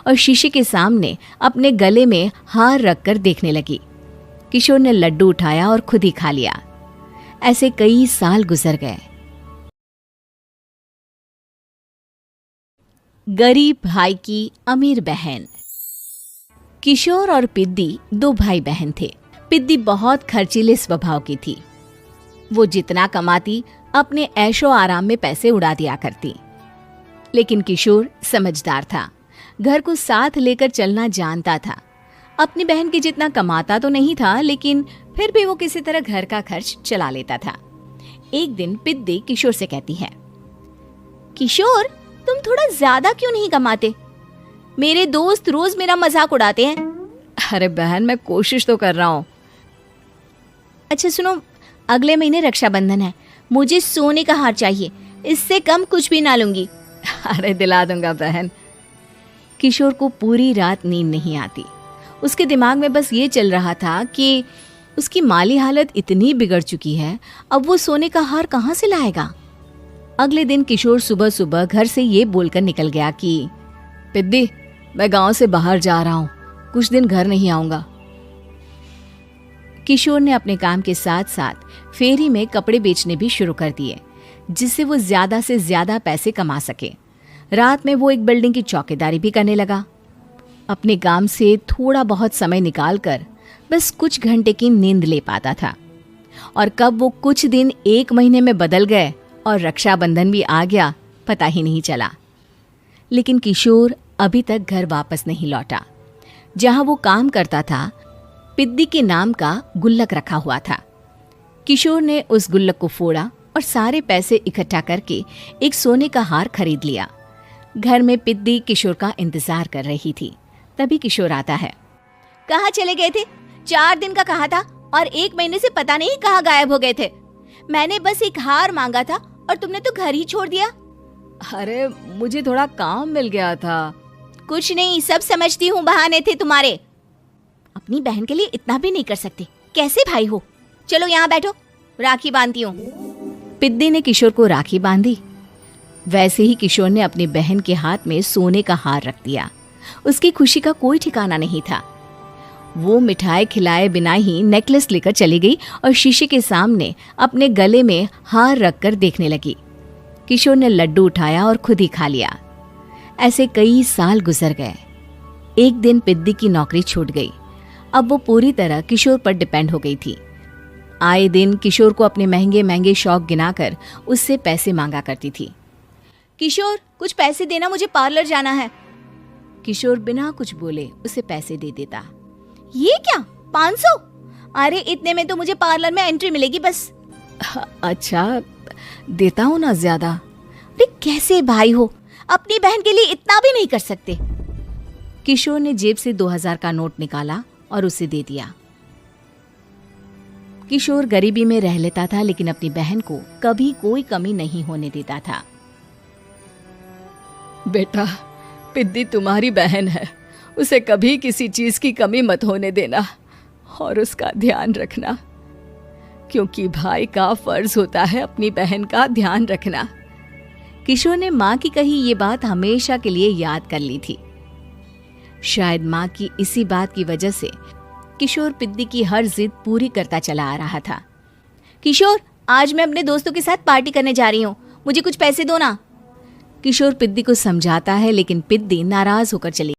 और शीशे के सामने अपने गले में हार रखकर देखने लगी। किशोर ने लड्डू उठाया और खुद ही खा लिया। ऐसे कई साल गुजर गए। गरीब भाई की अमीर बहन। किशोर और पिद्दी दो भाई बहन थे। पिद्दी बहुत खर्चीले स्वभाव की थी। वो जितना कमाती अपने ऐशो आराम में पैसे उड़ा दिया करती। लेकिन किशोर समझदार था, घर को साथ लेकर चलना जानता था। अपनी बहन के जितना कमाता तो नहीं था, लेकिन फिर भी वो किसी तरह घर का खर्च चला लेता था। एक दिन पिद्दी किशोर से कहती है, किशोर, तुम थोड़ा ज्यादा क्यों नहीं कमाते? मेरे दोस्त रोज मेरा मजाक उड़ाते हैं। अरे बहन, मैं कोशिश तो कर रहा हूँ। अच्छा सुनो, अगले महीने रक्षाबंधन है, मुझे सोने का हार चाहिए, इससे कम कुछ भी ना लूंगी। अरे दिला दूंगा बहन। किशोर को पूरी रात नींद नहीं आती। उसके दिमाग में बस ये चल रहा था कि उसकी माली हालत इतनी बिगड़ चुकी है, अब वो सोने का हार कहाँ से लाएगा। अगले दिन किशोर सुबह सुबह घर से ये बोलकर निकल गया कि पिद्दी, मैं गांव से बाहर जा रहा हूँ, कुछ दिन घर नहीं आऊंगा। किशोर ने अपने काम के साथ साथ फेरी में कपड़े बेचने भी शुरू कर दिए, जिससे वो ज्यादा से ज्यादा पैसे कमा सके। रात में वो एक बिल्डिंग की चौकीदारी भी करने लगा। अपने काम से थोड़ा बहुत समय निकालकर बस कुछ घंटे की नींद ले पाता था। और कब वो कुछ दिन एक महीने में बदल गए और रक्षाबंधन भी आ गया, पता ही नहीं चला। लेकिन किशोर अभी तक घर वापस नहीं लौटा। जहां वो काम करता था, पिद्दी के नाम का गुल्लक रखा हुआ था। किशोर ने उस गुल्लक को फोड़ा और सारे पैसे इकट्ठा करके एक सोने का हार खरीद लिया। घर में पिद्दी किशोर का इंतजार कर रही थी। तभी किशोर आता है। कहाँ चले गए थे? 4 दिन का कहा था और 1 महीने से पता नहीं कहाँ गायब हो गए थे। मैंने बस एक हार मांगा था और तुमने तो घर ही छोड़ दिया। अरे मुझे थोड़ा काम मिल गया था। कुछ नहीं, सब समझती हूँ, बहाने थे तुम्हारे। अपनी बहन के लिए इतना भी नहीं कर सकते, कैसे भाई हो? चलो यहाँ बैठो, राखी बांधती हूँ। पिद्दी ने किशोर को राखी बांधी। वैसे ही किशोर ने अपनी बहन के हाथ में सोने का हार रख दिया। उसकी खुशी का कोई ठिकाना नहीं था। वो मिठाई खिलाए बिना ही नेकलेस लेकर चली गई और शीशे के सामने अपने गले में हार रखकर देखने लगी। किशोर ने लड्डू उठाया और खुद ही खा लिया। ऐसे कई साल गुजर गए। एक दिन पिद्दी की नौकरी छूट गई। अब वो पूरी तरह किशोर पर डिपेंड हो गई थी। आए दिन किशोर को अपने महंगे महंगे शौक गिनाकर उससे पैसे मांगा करती थी। किशोर, कुछ पैसे देना, मुझे पार्लर जाना है। किशोर बिना कुछ बोले उसे पैसे दे देता। ये क्या, 500? अरे इतने में तो मुझे पार्लर में एंट्री मिलेगी बस। अच्छा, देता हूँ ना ज्यादा। अरे कैसे भाई हो, अपनी बहन के लिए इतना भी नहीं कर सकते। किशोर ने जेब से 2000 का नोट निकाला और उसे दे दिया। किशोर गरीबी में रह लेता था, लेकिन अपनी बहन को कभी कोई कमी नहीं होने देता था। बेटा, पिद्दी तुम्हारी बहन है, उसे कभी किसी चीज की कमी मत होने देना और उसका ध्यान रखना, क्योंकि भाई का फर्ज होता है अपनी बहन का ध्यान रखना। किशोर ने माँ की कही ये बात हमेशा के लिए याद कर ली थी। शायद माँ की इसी बात की वजह से किशोर पिद्दी की हर जिद पूरी करता चला आ रहा था। किशोर, आज मैं अपने दोस्तों के साथ पार्टी करने जा रही हूँ, मुझे कुछ पैसे दो ना। किशोर पिद्दी को समझाता है, लेकिन पिद्दी नाराज होकर चली